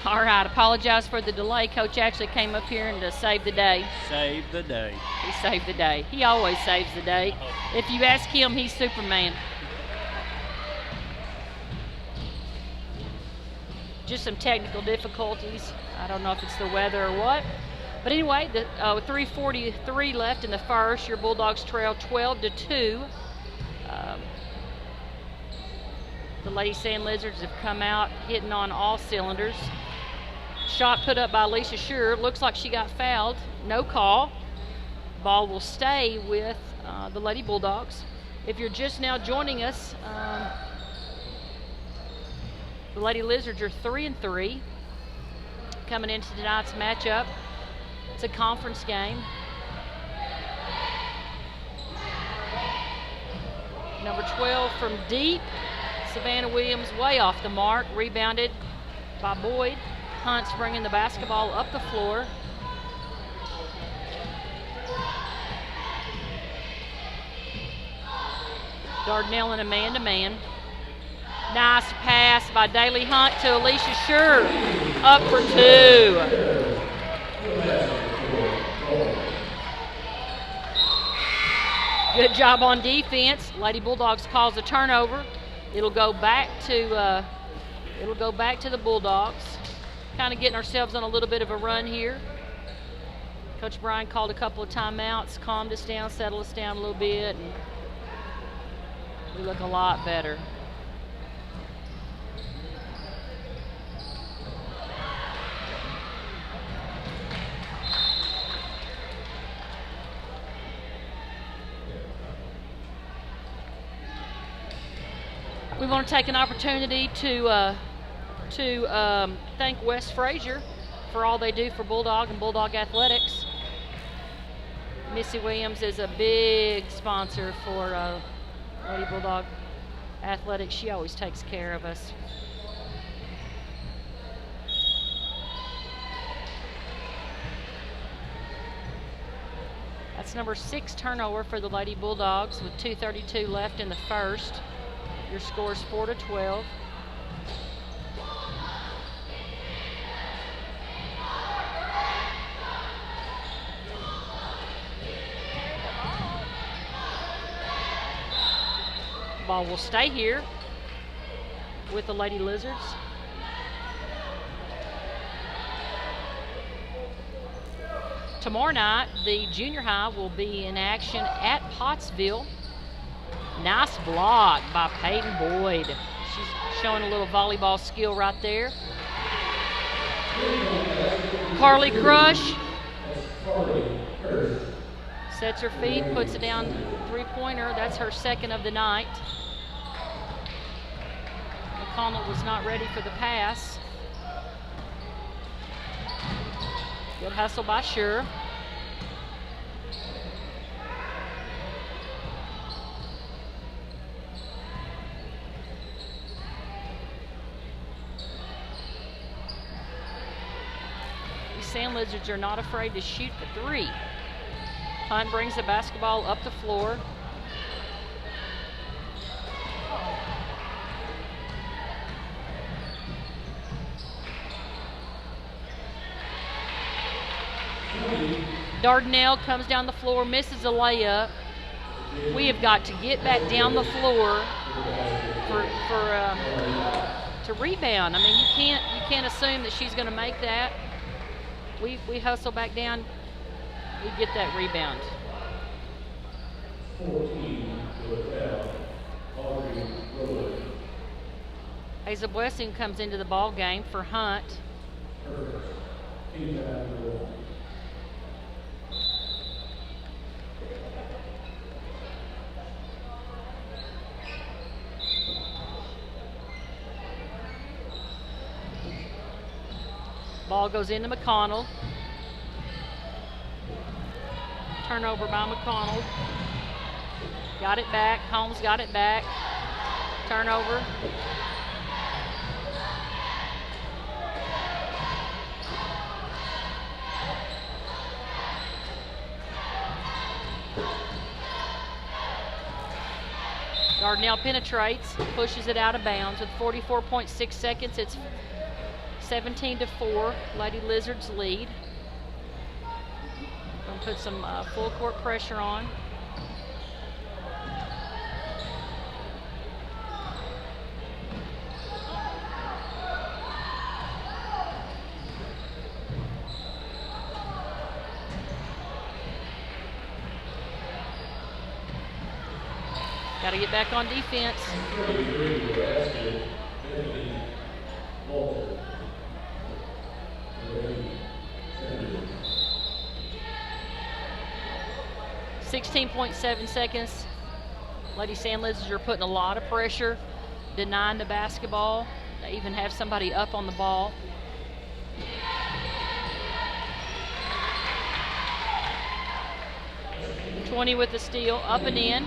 All right, apologize for the delay. Coach actually came up here and saved the day. Save the day. He saved the day. He always saves the day. If you ask him, he's Superman. Just some technical difficulties. I don't know if it's the weather or what. But anyway, with 3:43 left in the first, your Bulldogs trail 12-2. The Lady Sand Lizards have come out hitting on all cylinders. Shot put up by Alicia Shure. Looks like she got fouled. No call. Ball will stay with the Lady Bulldogs. If you're just now joining us, the Lady Lizards are 3-3 coming into tonight's matchup. It's a conference game. Number 12 from deep. Savannah Williams way off the mark. Rebounded by Boyd. Hunt's bringing the basketball up the floor. Dardanelle in a man-to-man. Nice pass by Daly Hunt to Alicia Shure. Up for two. Good job on defense. Lady Bulldogs calls a turnover. It'll go back to the Bulldogs. Kind of getting ourselves on a little bit of a run here. Coach Bryan called a couple of timeouts, calmed us down, settled us down a little bit, and we look a lot better. We want to take an opportunity to thank West Frazier for all they do for Bulldog and Bulldog Athletics. Missy Williams is a big sponsor for Lady Bulldog Athletics. She always takes care of us. That's number 6 turnover for the Lady Bulldogs with 2:32 left in the first. Your score's 4-12. Ball will stay here with the Lady Lizards. Tomorrow night, the junior high will be in action at Pottsville. Nice block by Peyton Boyd. She's showing a little volleyball skill right there. Carly Crush sets her feet, puts it down three-pointer. That's her second of the night. McConnell was not ready for the pass. Good hustle by Shure. These Sand Lizards are not afraid to shoot the three. Hunt brings the basketball up the floor. Dardanelle comes down the floor, misses a layup. We have got to get back down the floor to rebound. I mean, you can't assume that she's going to make that. We hustle back down. We get that rebound. 14 to a foul. Hazel Blessing comes into the ball game for Hunt. Ball goes into McConnell. Turnover by McConnell. Got it back. Holmes got it back. Turnover. Dardanelle penetrates, pushes it out of bounds with 44.6 seconds. It's 17-4, Lady Lizards lead. Gonna put some full court pressure on. Got to get back on defense. 16.7 seconds. Lady Sand Lizards are putting a lot of pressure, denying the basketball. They even have somebody up on the ball. (20) with the steal, up and in.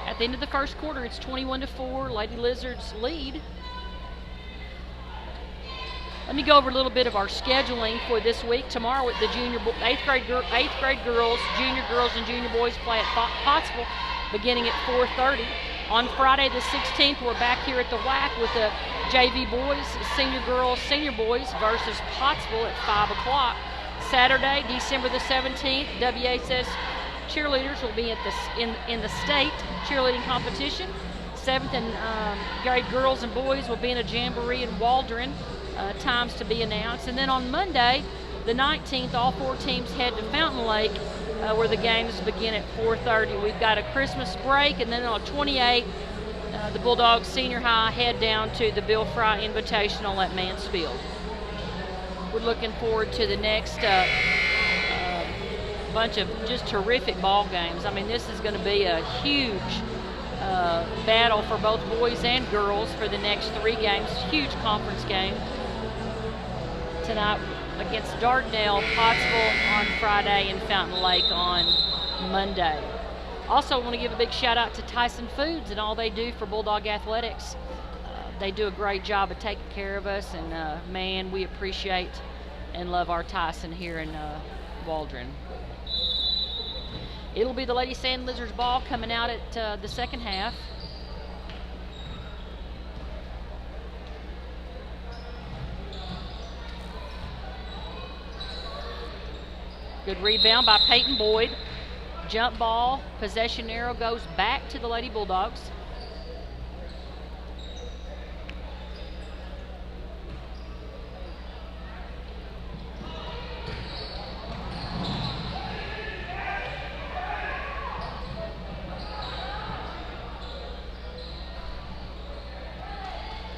At the end of the first quarter, it's 21-4. Lady Lizards lead. Let me go over a little bit of our scheduling for this week. Tomorrow, with the eighth grade girls, junior girls, and junior boys play at Pottsville, beginning at 4:30. On Friday the 16th, we're back here at the WAC with the JV boys, senior girls, senior boys versus Pottsville at 5 o'clock. Saturday, December the 17th, WSS cheerleaders will be at in the state cheerleading competition. 7th and grade girls and boys will be in a jamboree in Waldron. Times to be announced. And then on Monday, the 19th, all 4 teams head to Fountain Lake, where the games begin at 4:30. We've got a Christmas break, and then on 28th, the Bulldogs Senior High head down to the Bill Fry Invitational at Mansfield. We're looking forward to the next bunch of just terrific ball games. I mean, this is going to be a huge battle for both boys and girls for the next 3 games. Huge conference game tonight against Dardanelle, Pottsville on Friday, and Fountain Lake on Monday. Also, I want to give a big shout out to Tyson Foods and all they do for Bulldog Athletics. They do a great job of taking care of us, and man, we appreciate and love our Tyson here in Waldron. It'll be the Lady Sand Lizards ball coming out at the second half. Good rebound by Peyton Boyd. Jump ball, possession arrow goes back to the Lady Bulldogs.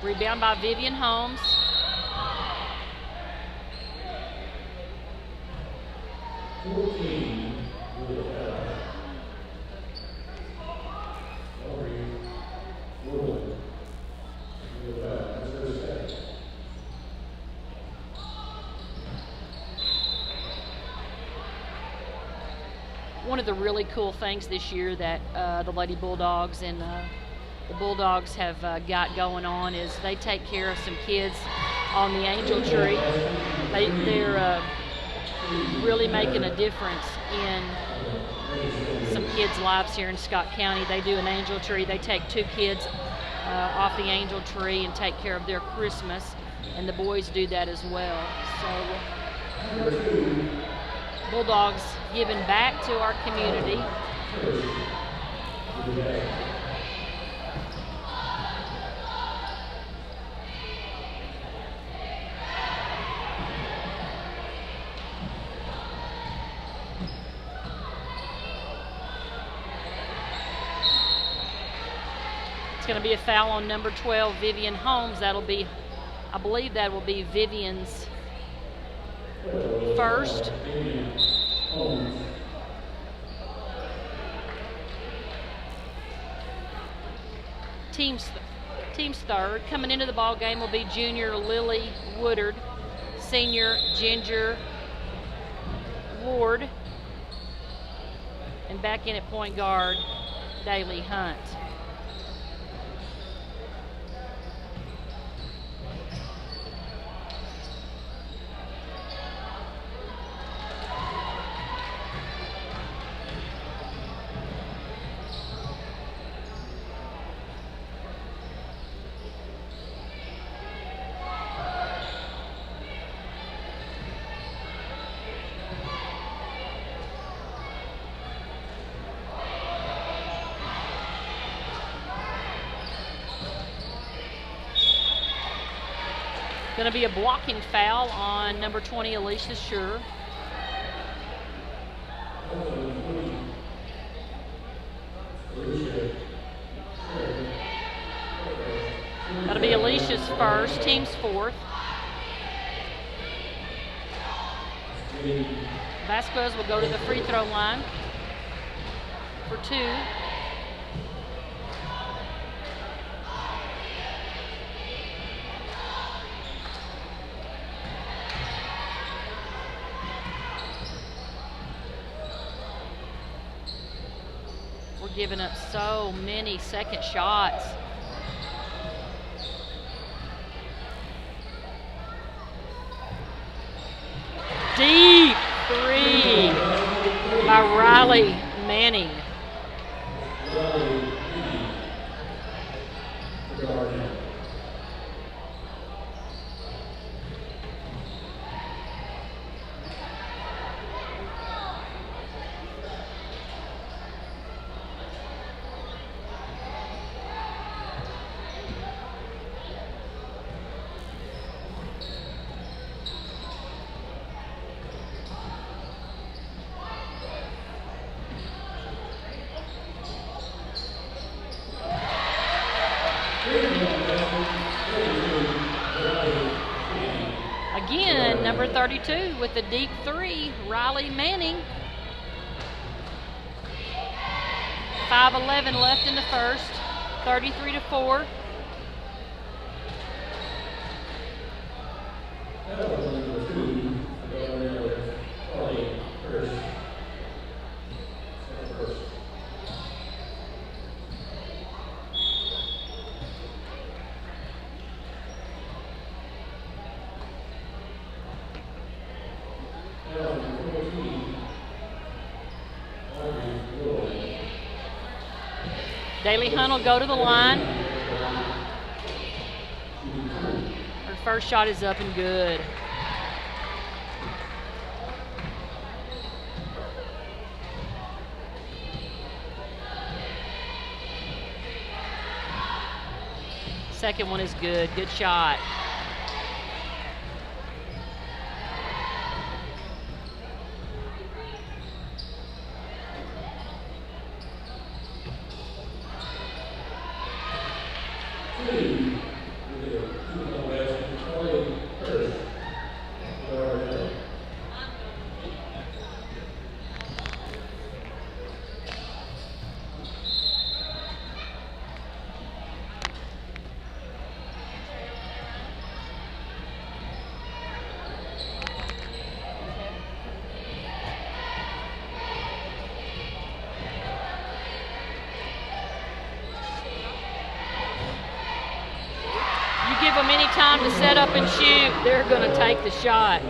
Rebound by Vivian Holmes. One of the really cool things this year that the Lady Bulldogs and the Bulldogs have got going on is they take care of some kids on the Angel Tree. They're really making a difference in some kids' lives here in Scott County. They do an Angel Tree. They take 2 kids off the Angel Tree and take care of their Christmas, and the boys do that as well. So Bulldogs giving back to our community. It's going to be a foul on number 12, Vivian Holmes. That'll be, I believe that will be Vivian's first. Team's third. Coming into the ball game will be junior Lily Woodard, senior Ginger Ward, and back in at point guard, Daly Hunt. Going to be a blocking foul on number 20, Alicia Sure. That'll be Alicia's first, team's fourth. Vasquez will go to the free throw line for 2. We're giving up so many second shots. Deep 3 by Riley Manning. Again, number 32 with the deep 3, Riley Manning. 5:11 left in the first, 33-4. Daly Hunt will go to the line. Her first shot is up and good. Second one is good. Good shot. Give them any time to set up and shoot, they're going to take the shot.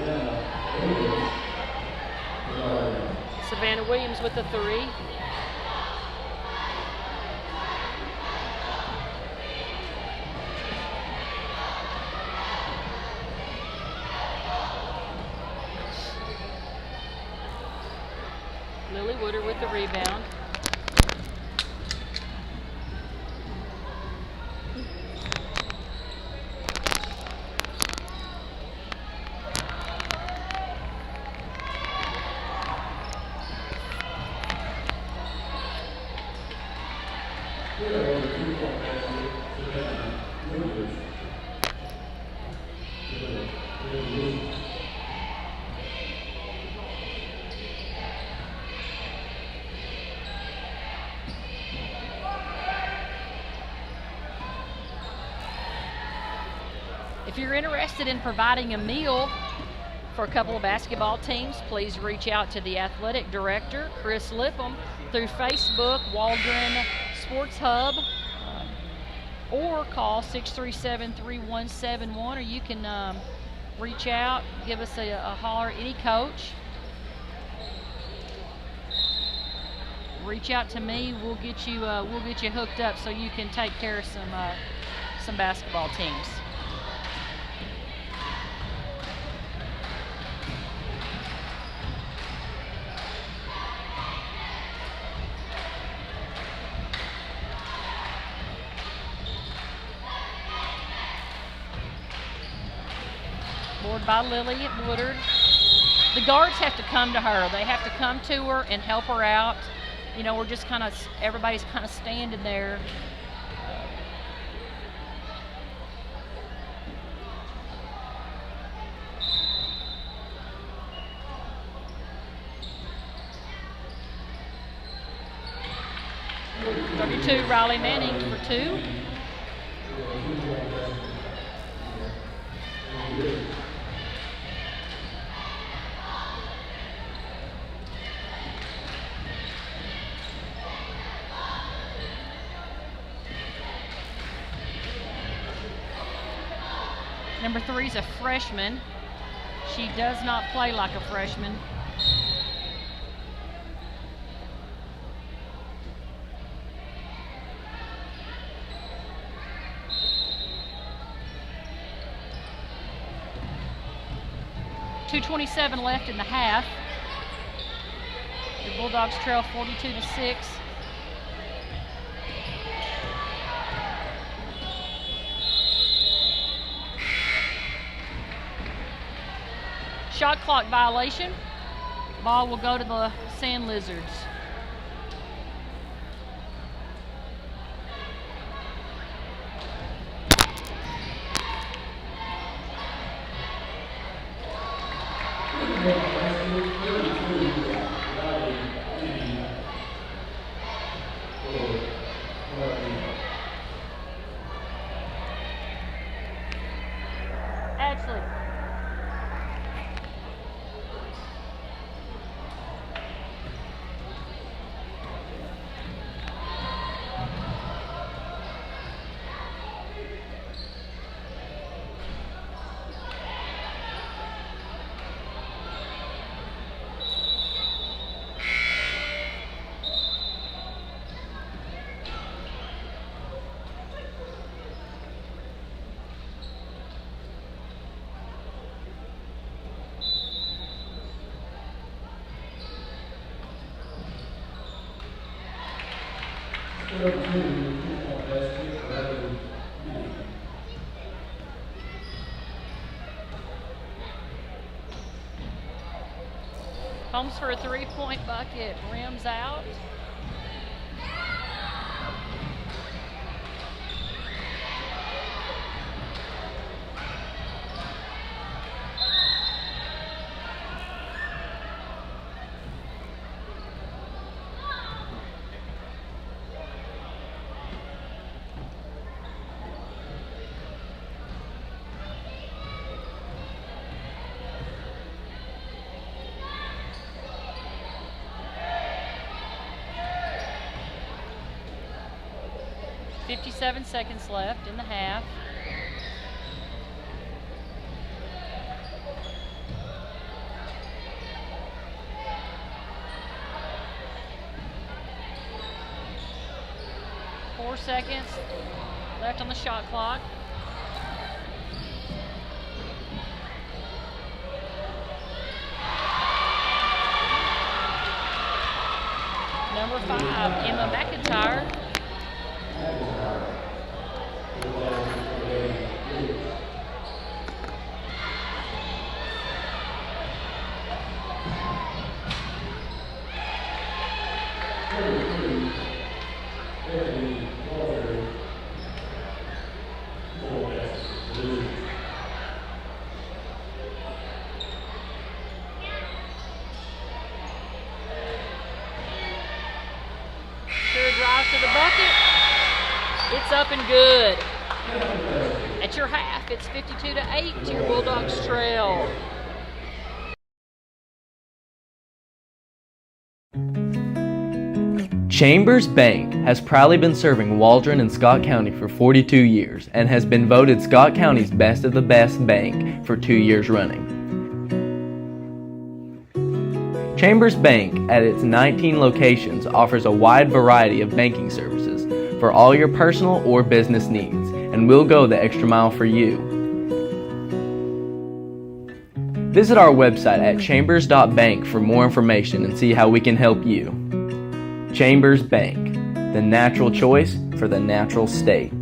Savannah Williams with the 3. Lily Wooder with the rebound. If you're interested in providing a meal for a couple of basketball teams, please reach out to the athletic director, Chris Lippum, through Facebook, Waldron Sports Hub, or call 637-3171, or you can reach out, give us a holler, any coach. Reach out to me, we'll get you hooked up so you can take care of some basketball teams. scored by Lily at Woodard. The guards have to come to her. They have to come to her and help her out. You know, we're just kind of, everybody's kind of standing there. Riley Manning for 2. Number 3 is a freshman. She does not play like a freshman. .227 left in the half. The Bulldogs trail 42-6. Shot clock violation. Ball will go to the Sand Lizards. Ashley. Holmes for a 3-point bucket, rims out. .57 seconds left in the half. Four seconds left on the shot clock. Number 5, Emma McIntyre. Drives to the bucket. It's up and good. At your half, it's 52-8 to your Bulldogs trail. Chambers Bank has proudly been serving Waldron and Scott County for 42 years and has been voted Scott County's best of the best bank for 2 years running. Chambers Bank, at its 19 locations, offers a wide variety of banking services for all your personal or business needs, and we'll go the extra mile for you. Visit our website at chambers.bank for more information and see how we can help you. Chambers Bank, the natural choice for the natural state.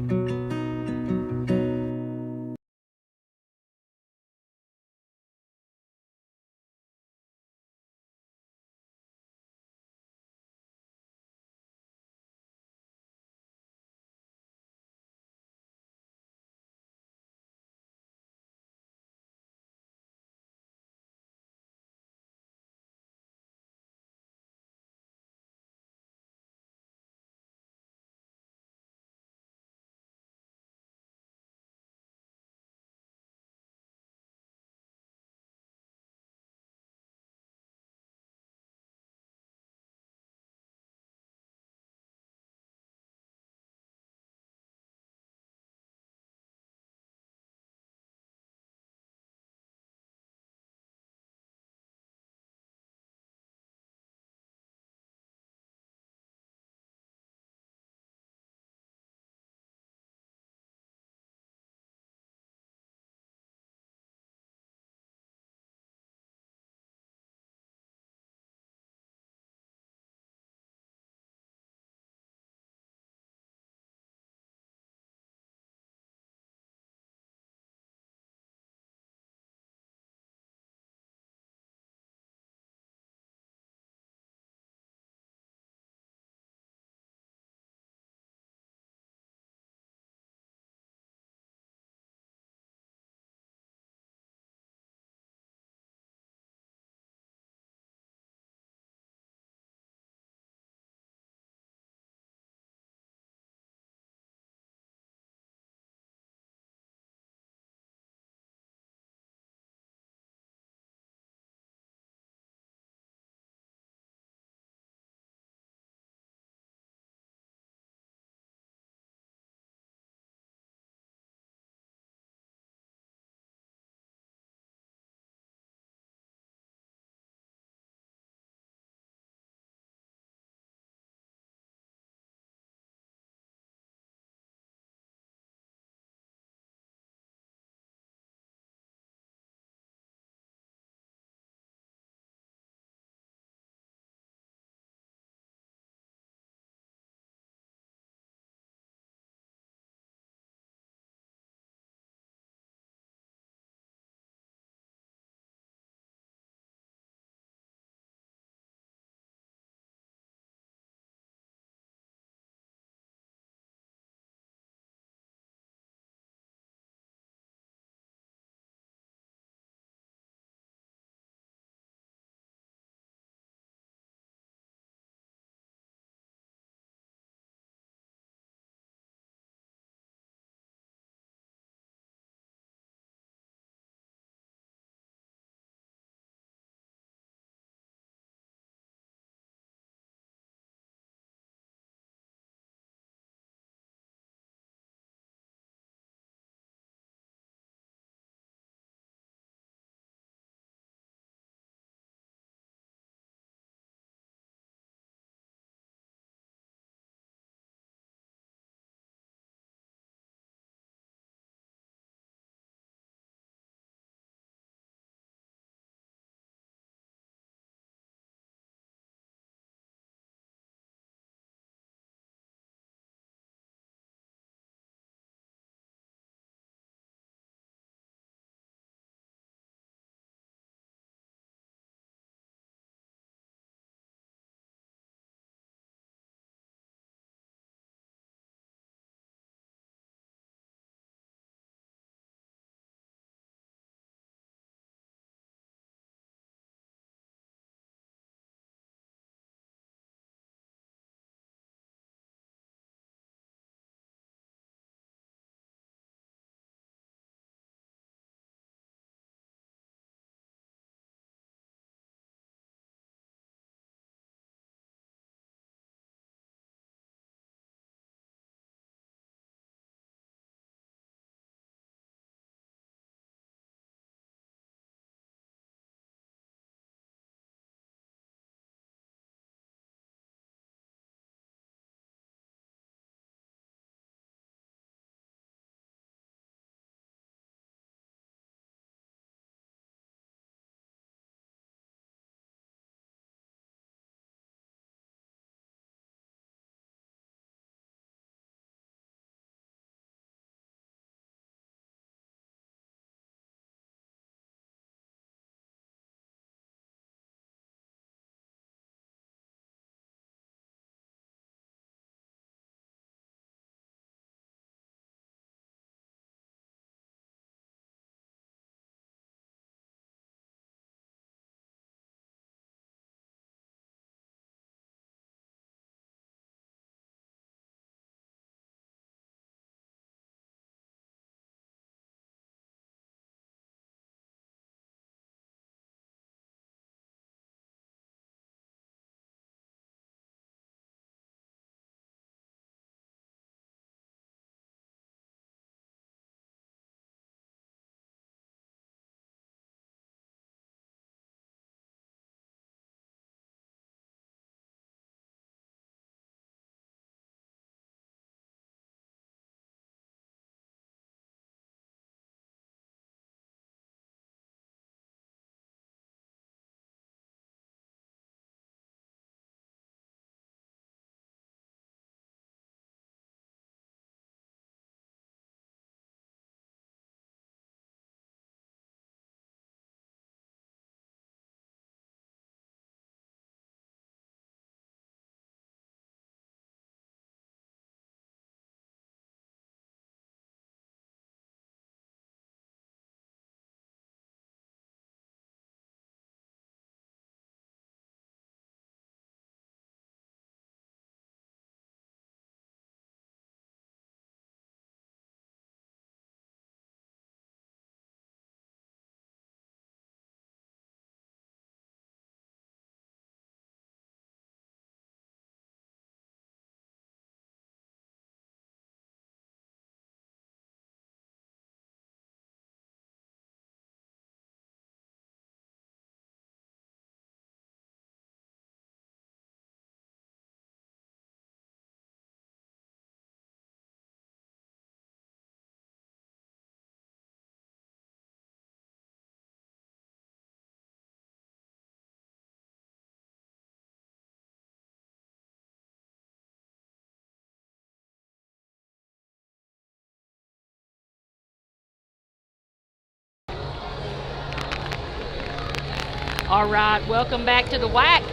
All right, welcome back to the WAC.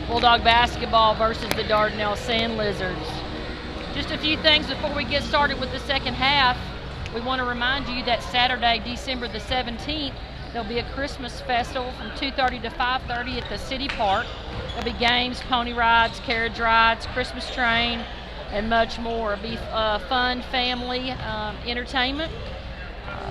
Bulldog basketball versus the Dardanelle Sand Lizards. Just a few things before we get started with the second half. We want to remind you that Saturday, December the 17th, there'll be a Christmas festival from 2:30 to 5:30 at the City Park. There'll be games, pony rides, carriage rides, Christmas train, and much more. It'll be fun family entertainment.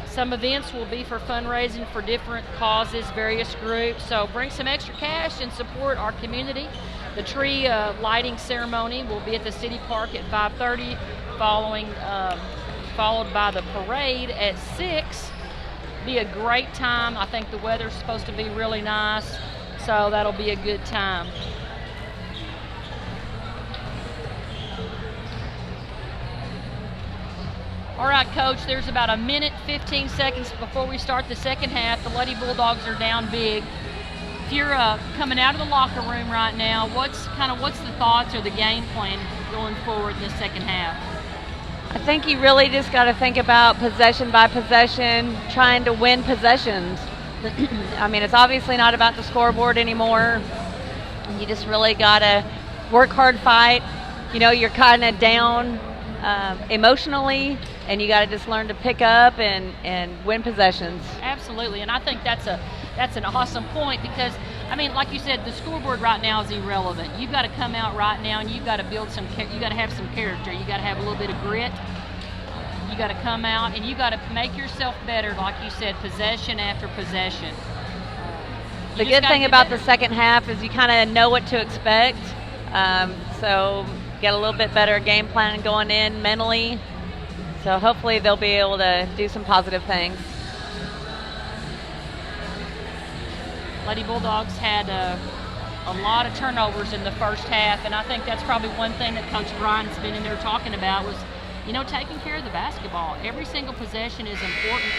Some events will be for fundraising for different causes, various groups. So bring some extra cash and support our community. The tree lighting ceremony will be at the City Park at 5:30, followed by the parade at 6. Be a great time. I think the weather's supposed to be really nice, so that'll be a good time. All right, Coach, there's about a minute, 15 seconds before we start the second half. The Lady Bulldogs are down big. If you're coming out of the locker room right now, what's the thoughts or the game plan going forward in the second half? I think you really just got to think about possession by possession, trying to win possessions. I mean, it's obviously not about the scoreboard anymore. You just really got to work hard, fight. You know, you're kind of down emotionally, and you got to just learn to pick up and win possessions. Absolutely, and I think that's an awesome point because, I mean, like you said, the scoreboard right now is irrelevant. You've got to come out right now and you've got to you got to have some character. You got to have a little bit of grit. You got to come out and you got to make yourself better, like you said, possession after possession. The good thing about the second half is you kind of know what to expect. So get a little bit better game plan going in mentally. So hopefully they'll be able to do some positive things. Lady Bulldogs had a lot of turnovers in the first half, and I think that's probably one thing that Coach Brian's been in there talking about was, you know, taking care of the basketball. Every single possession is important.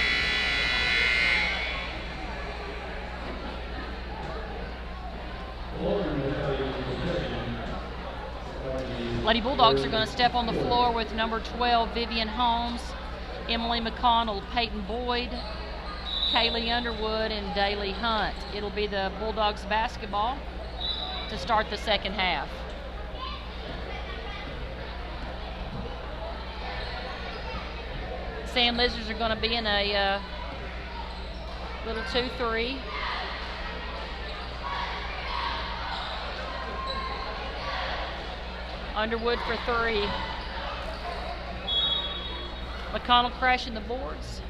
Lady Bulldogs are going to step on the floor with number 12, Vivian Holmes, Emily McConnell, Peyton Boyd, Kaylee Underwood, and Daly Hunt. It'll be the Bulldogs basketball to start the second half. Sand Lizards are going to be in a little 2-3. Underwood for 3. McConnell crashing the boards.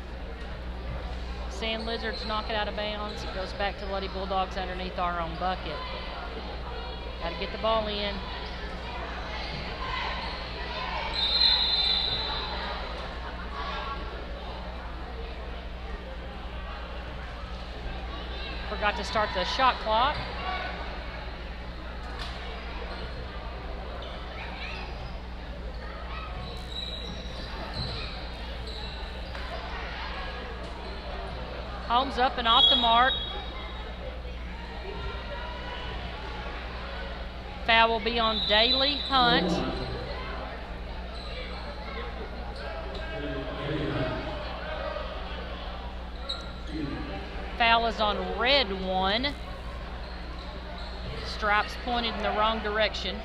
Sand Lizards knock it out of bounds. It goes back to Lady Bulldogs underneath our own bucket. Got to get the ball in. Forgot to start the shot clock. Holmes up and off the mark. Foul will be on Daly Hunt. Foul is on red 1. Stripes pointed in the wrong direction.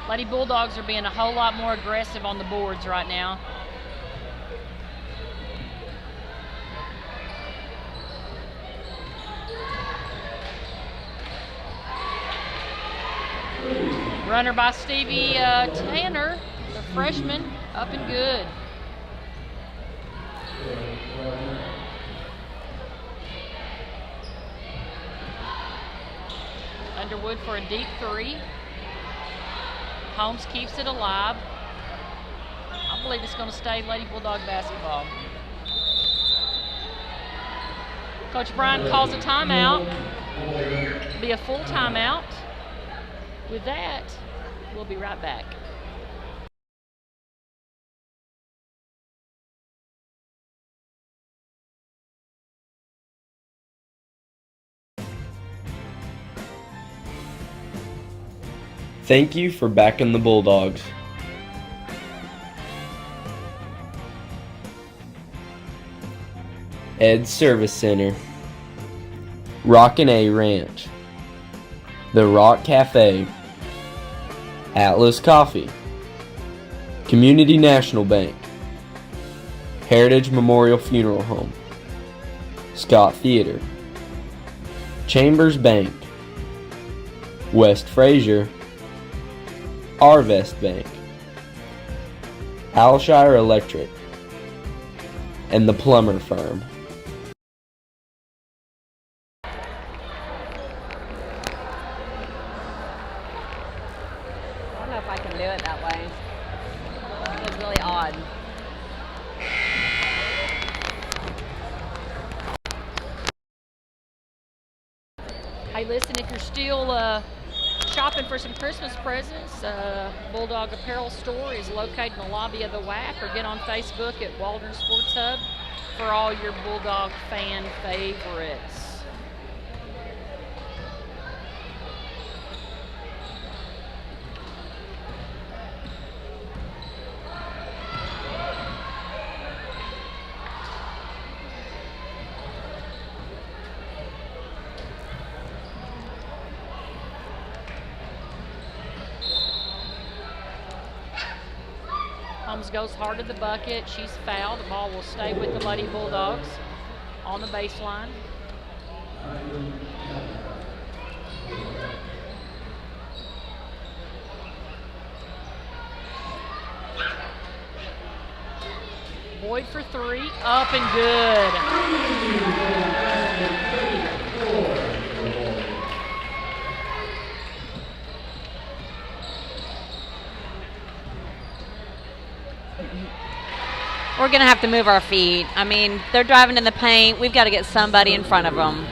Lady Bulldogs are being a whole lot more aggressive on the boards right now. Runner by Stevie Tanner, the freshman, up and good. Underwood for a deep 3. Holmes keeps it alive. I believe it's going to stay Lady Bulldog basketball. Coach Brian calls a timeout. It'll be a full timeout. With that, we'll be right back. Thank you for backing the Bulldogs. Ed's Service Center, Rockin' A Ranch, The Rock Cafe, Atlas Coffee, Community National Bank, Heritage Memorial Funeral Home, Scott Theater, Chambers Bank, West Fraser, Arvest Bank, Alshire Electric, and the Plumber Firm. I don't know if I can do it that way. It was really odd. Hey, listen, if you're still shopping for some Christmas presents, Bulldog Apparel Store is located in the lobby of the WAC, or get on Facebook at Waldron Sports Hub for all your Bulldog fan favorites. Holmes goes hard to the bucket. She's fouled. The ball will stay with the Lady Bulldogs on the baseline. Boyd for three. Up and good. We're going to have to move our feet. I mean, they're driving in the paint. We've got to get somebody in front of them.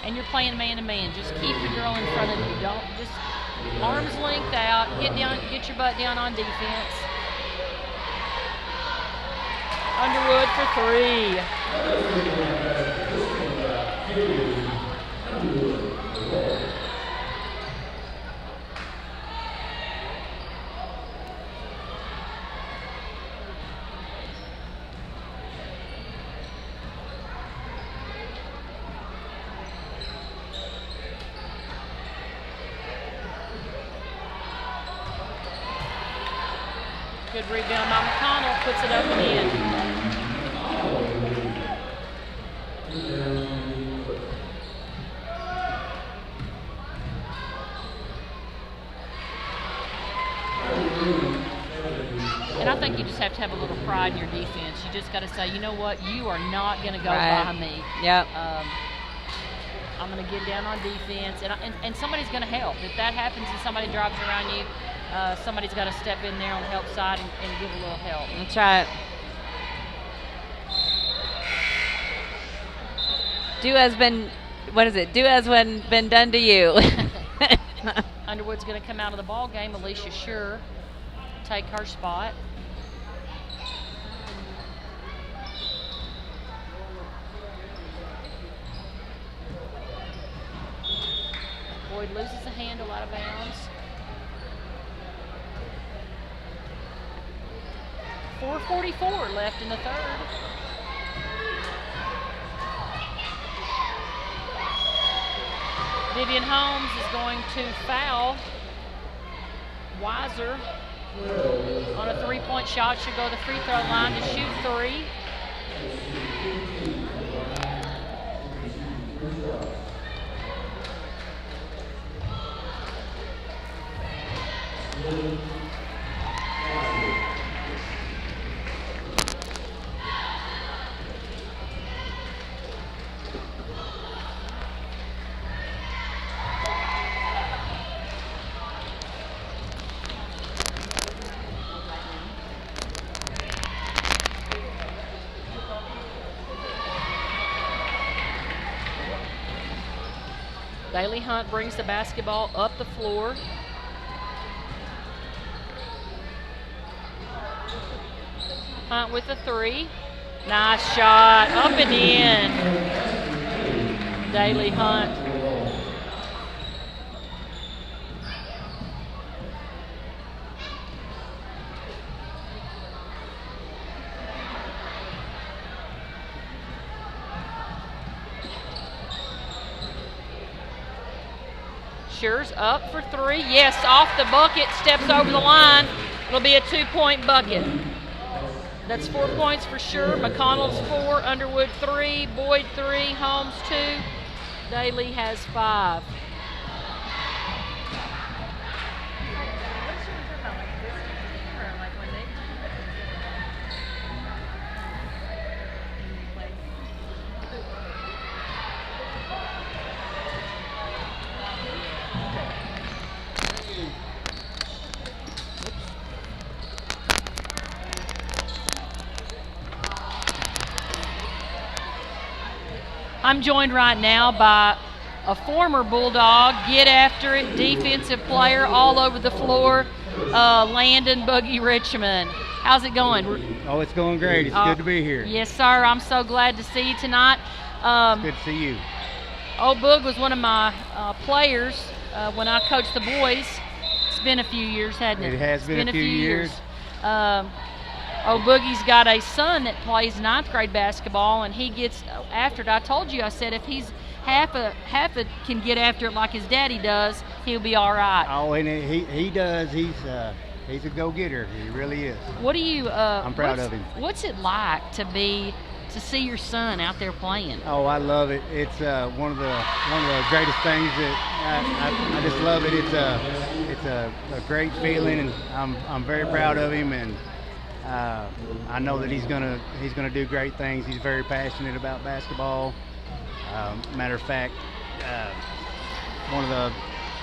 And you're playing man-to-man. Just keep your girl in front of you. Don't just arms length out. Get down. Get your butt down on defense. Underwood for three. Good rebound by McConnell, puts it up and in. And I think you just have to have a little pride in your defense. You just got to say, you know what, you are not going to go by me. Yep. I'm going to get down on defense, and somebody's going to help. If that happens and somebody drops around you, somebody's got to step in there on the help side and give a little help. That's right. Do as been done to you. Underwood's going to come out of the ball game. Alicia Sure take her spot. Boyd loses the handle out of bounds. 4:44 left in the third. Vivian Holmes is going to foul Weiser on a three-point shot. She'll go to the free throw line to shoot three. Bailey Hunt brings the basketball up the floor. Hunt with the three. Nice shot, up and in. Bailey Hunt. Sure's up for three. Yes, off the bucket, steps over the line. It'll be a 2-point bucket. That's 4 points for Sure. McConnell's 4, Underwood 3, Boyd 3, Holmes 2. Daly has 5. I'm joined right now by a former Bulldog, get after it, defensive player all over the floor, Landon Boogie Richmond. How's it going? Oh, it's going great. It's good to be here. Yes, sir. I'm so glad to see you tonight. It's good to see you. Old Boog was one of my players when I coached the boys. It's been a few years, hasn't it? It has been a few years. Old Boogie's got a son that plays 9th grade basketball, and he gets after it. I told you, I said if he's half a can get after it like his daddy does, he'll be all right. Oh, and he does. He's a go-getter. He really is. What do you? I'm proud of him. What's it like to see your son out there playing? Oh, I love it. It's one of the greatest things that I just love it. It's a great feeling, and I'm very proud of him, and I know that he's gonna do great things. He's very passionate about basketball. Matter of fact, one of the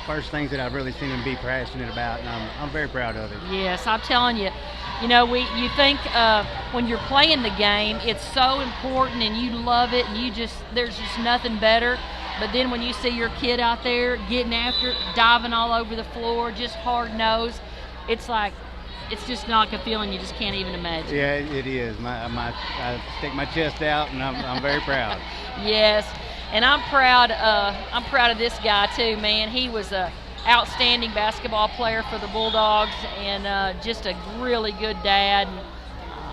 first things that I've really seen him be passionate about, and I'm very proud of it. Yes, I'm telling you. You know, you think when you're playing the game, it's so important and you love it, and there's just nothing better. But then when you see your kid out there getting after it, diving all over the floor, just hard nosed, it's just like a feeling you just can't even imagine. Yeah, it is. I stick my chest out, and I'm very proud. Yes, and I'm proud of this guy too, man. He was a outstanding basketball player for the Bulldogs, and just a really good dad. And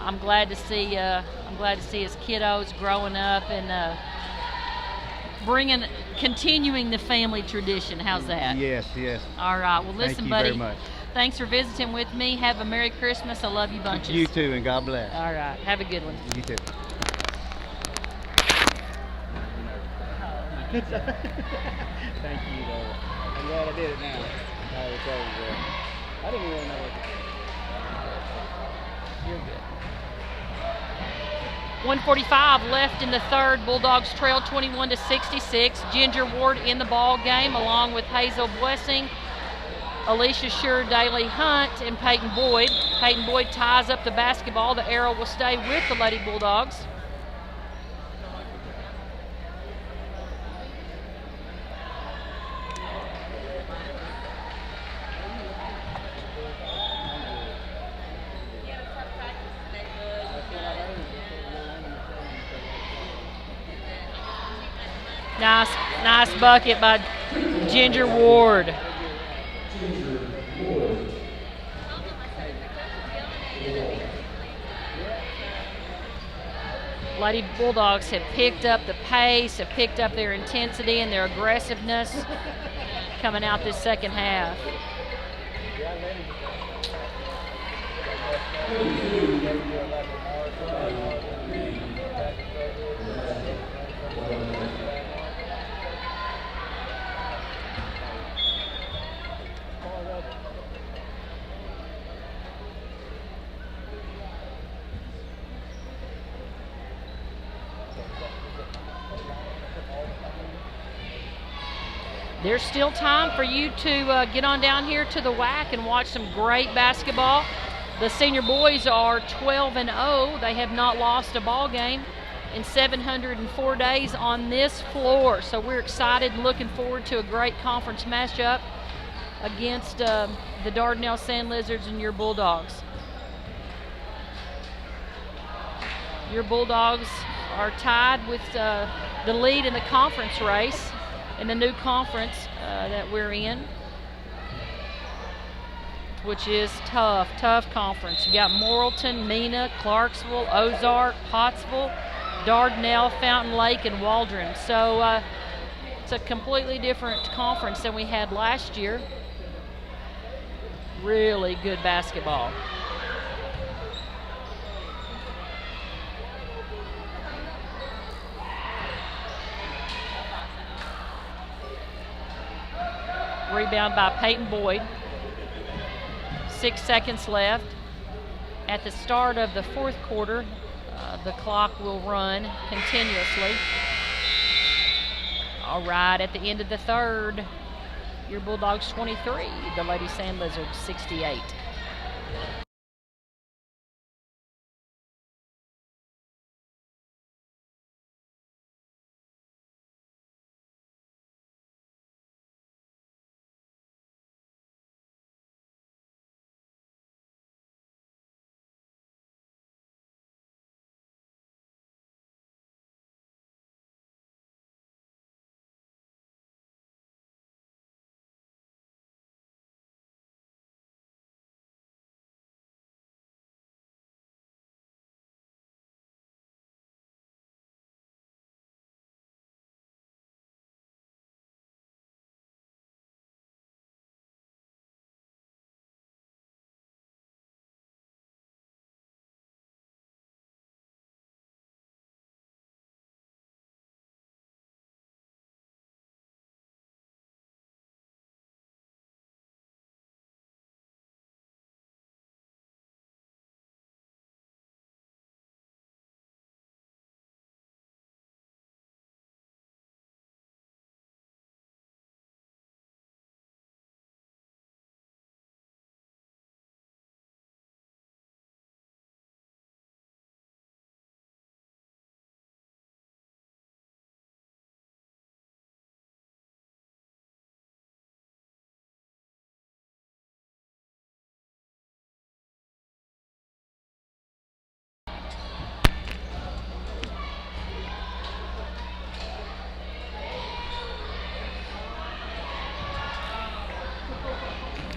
I'm glad to see his kiddos growing up and continuing the family tradition. How's that? Yes. All right. Well, listen, Thank you buddy. very much. Thanks for visiting with me. Have a Merry Christmas. I love you bunches. You too, and God bless. All right. Have a good one. You too. Thank you, though. I'm glad I did it now. I didn't even know what to do. You're good. 1:45 left in the third. Bulldogs trail 21-66. Ginger Ward in the ball game, along with Hazel Blessing, Alicia Sure, Daly Hunt, and Peyton Boyd. Peyton Boyd ties up the basketball. The arrow will stay with the Lady Bulldogs. Nice bucket by Ginger Ward. Lady Bulldogs have picked up the pace, have picked up their intensity and their aggressiveness coming out this second half. There's still time for you to get on down here to the WAC and watch some great basketball. The senior boys are 12-0. They have not lost a ball game in 704 days on this floor. So we're excited and looking forward to a great conference matchup against the Dardanelle Sand Lizards and your Bulldogs. Your Bulldogs are tied with the lead in the conference race in the new conference that we're in, which is tough conference. You got Morrilton, Mena, Clarksville, Ozark, Pottsville, Dardanelle, Fountain Lake, and Waldron. So It's a completely different conference than we had last year. Really good basketball. Rebound by Peyton Boyd. 6 seconds left. At the start of the fourth quarter, the clock will run continuously. All right, at the end of the third, your Bulldogs 23, the Lady Sand Lizards 68.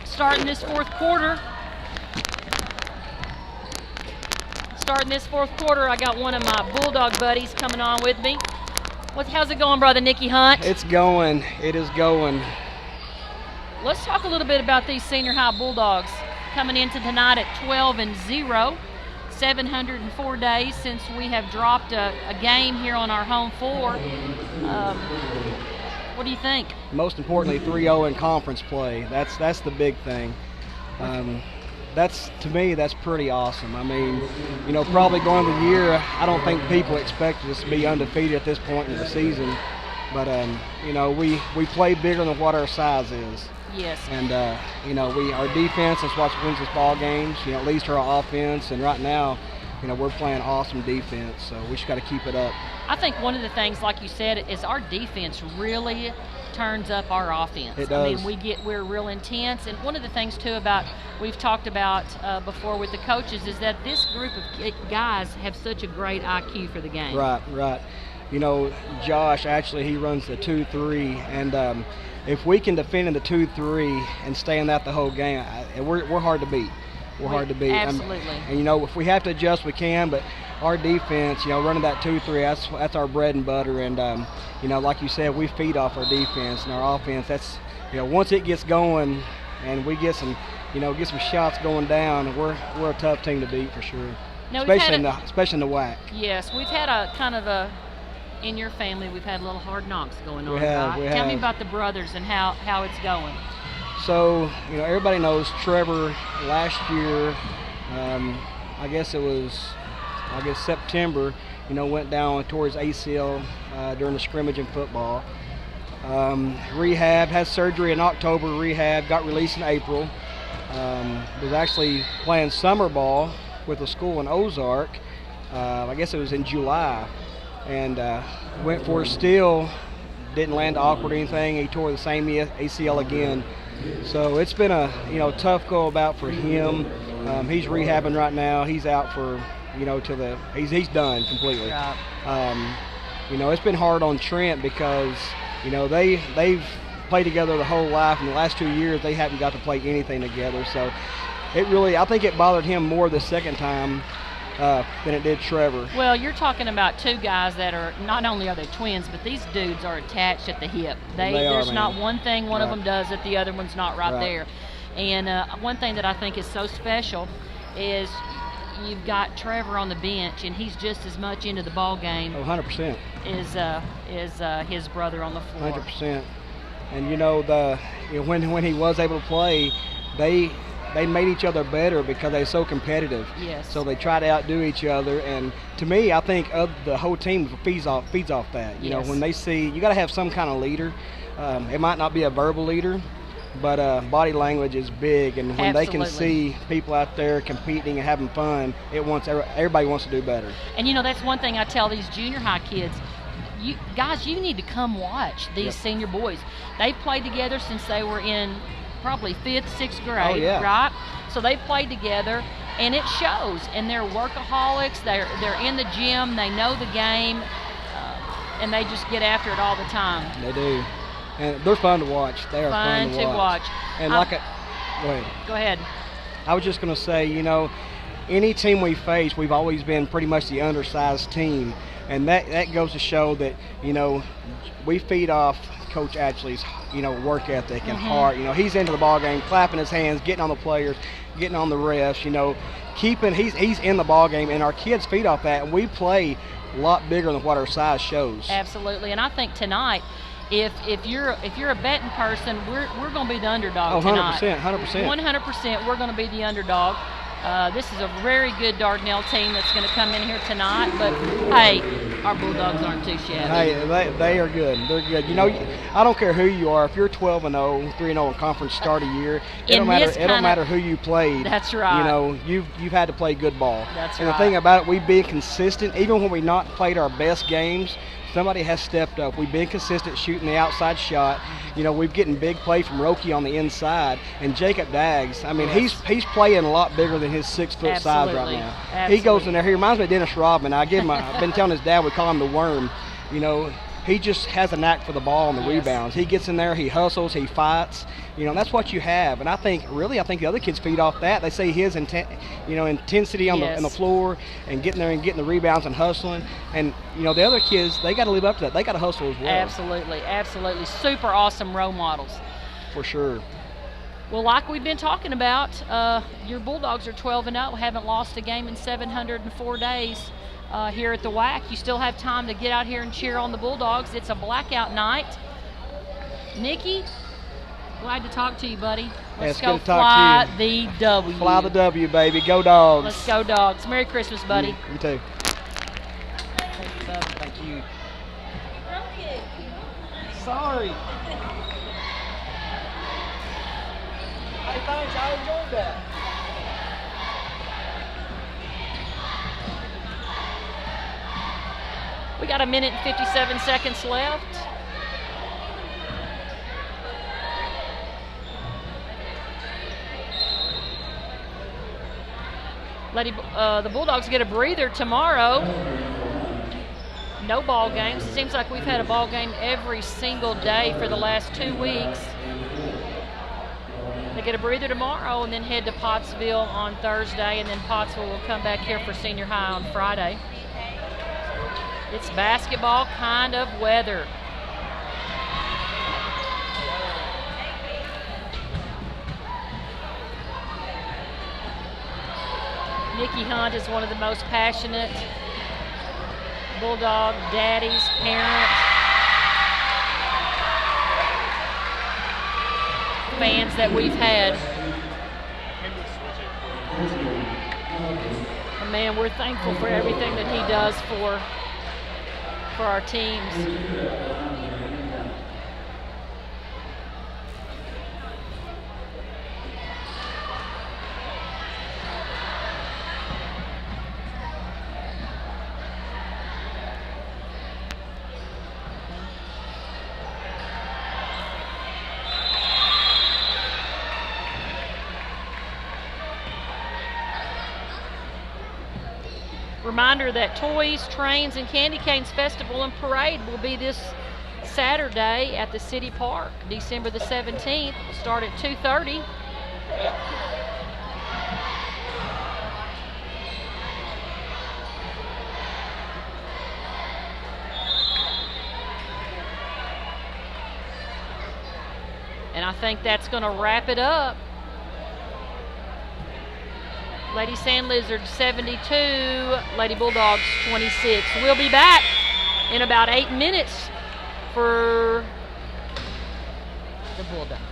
Starting this fourth quarter, I got one of my Bulldog buddies coming on with me. How's it going, brother Nicky Hunt? It's going. It is going. Let's talk a little bit about these senior high Bulldogs coming into tonight at 12-0. 704 days since we have dropped a game here on our home floor. What do you think? Most importantly, 3-0 in conference play. That's the big thing. To me, that's pretty awesome. I mean, you know, probably going into the year, I don't think people expected us to be undefeated at this point in the season. But, you know, we play bigger than what our size is. Yes. And, you know, our defense is what wins us ball games, you know, at least our offense. And right now, you know, we're playing awesome defense, so we just got to keep it up. I think one of the things, like you said, is our defense really turns up our offense. It does. I mean, we're real intense, and one of the things too we've talked about before with the coaches is that this group of guys have such a great IQ for the game. Right. You know, Josh actually he runs the 2-3, and if we can defend in the 2-3 and stay in that the whole game, we're hard to beat. We're hard to beat. Absolutely. And you know, if we have to adjust, we can. But our defense, you know, running that 2-3, that's our bread and butter. And you know, like you said, we feed off our defense and our offense. That's, you know, once it gets going, and we get some shots going down, we're a tough team to beat for sure. Now, especially in the WAC. Yes, we've had a kind of in your family, we've had a little hard knocks going on. We have. Tell me about the brothers and how it's going. So, you know, everybody knows Trevor last year, I guess September, you know, went down towards ACL during the scrimmage in football. Rehab, had surgery in October, got released in April. Was actually playing summer ball with a school in Ozark. I guess it was in July. And went for a steal, didn't land awkward or anything. He tore the same ACL again. So it's been a, you know, tough go about for him. He's rehabbing right now. He's out for, you know, he's done completely. You know, it's been hard on Trent because, you know, they've played together the whole life. In the last 2 years, they haven't got to play anything together. So I think it bothered him more the second time. than it did Trevor. Well, you're talking about two guys that are, not only are they twins, but these dudes are attached at the hip. There's man. not one thing one of Right. them does that the other one's not right there. And one thing that I think is so special is you've got Trevor on the bench, and he's just as much into the ball game 100%. as his brother on the floor. 100%. And when he was able to play, they made each other better because they're so competitive. Yes. So they try to outdo each other, and to me, I think the whole team feeds off that. You know, Yes. when they see, you got to have some kind of leader. It might not be a verbal leader, but body language is big, and when they can see people out there competing and having fun, everybody wants to do better. And that's one thing I tell these junior high kids. You guys, you need to come watch these senior boys. They've played together since they were in probably 5th, 6th grade, right? So they played together, and it shows. And they're workaholics. They're in the gym. They know the game, and they just get after it all the time. They do, and they're fun to watch. They are fun to watch. And go ahead. Go ahead. I was just going to say, any team we face, we've always been pretty much the undersized team. And that goes to show that, we feed off Coach Ashley's, work ethic and heart. He's into the ball game, clapping his hands, getting on the players, getting on the refs, he's in the ball game, and our kids feed off that, and we play a lot bigger than what our size shows. Absolutely. And I think tonight, if you're a betting person, we're going to be the underdog 100%, tonight. 100%. 100% we're going to be the underdog. This is a very good Dardanelle team that's going to come in here tonight, but hey, our Bulldogs aren't too shabby. Hey, they are good. They're good. I don't care who you are. If you're 12-0, 3-0 in conference start a year, it don't matter who you played. That's right. You've had to play good ball. That's and right. The thing about it, we've been consistent, even when we not played our best games. Somebody has stepped up. We've been consistent shooting the outside shot. We're getting big play from Roki on the inside, and Jacob Daggs. I mean, he's playing a lot bigger than his 6 foot size right now. Absolutely. He goes in there. He reminds me of Dennis Rodman. I've been telling his dad we call him the worm. He just has a knack for the ball and the rebounds. He gets in there, he hustles, he fights. That's what you have. And I think the other kids feed off that. They see his intensity on the floor and getting there and getting the rebounds and hustling. And the other kids, they got to live up to that. They got to hustle as well. Absolutely. Super awesome role models. For sure. Well, like we've been talking about, your Bulldogs are 12-0, haven't lost a game in 704 days. Here at the WAC. You still have time to get out here and cheer on the Bulldogs. It's a blackout night. Nikki, glad to talk to you, buddy. Let's go fly the W. Fly the W, baby. Go Dogs. Let's go Dogs. Merry Christmas, buddy. You too. Thank you. Sorry. Hey, thanks. I enjoyed that. We got 1 minute and 57 seconds left. The Bulldogs get a breather tomorrow. No ball games. It seems like we've had a ball game every single day for the last 2 weeks. They get a breather tomorrow and then head to Pottsville on Thursday, and then Pottsville will come back here for senior high on Friday. It's basketball kind of weather. Nikki Hunt is one of the most passionate Bulldog daddies, parents, fans that we've had. And man, we're thankful for everything that he does for our teams. Reminder that Toys, Trains, and Candy Canes Festival and Parade will be this Saturday at the City Park, December the 17th. We'll start at 2:30. And I think that's going to wrap it up. Lady Sand Lizards 72, Lady Bulldogs 26. We'll be back in about 8 minutes for the Bulldogs.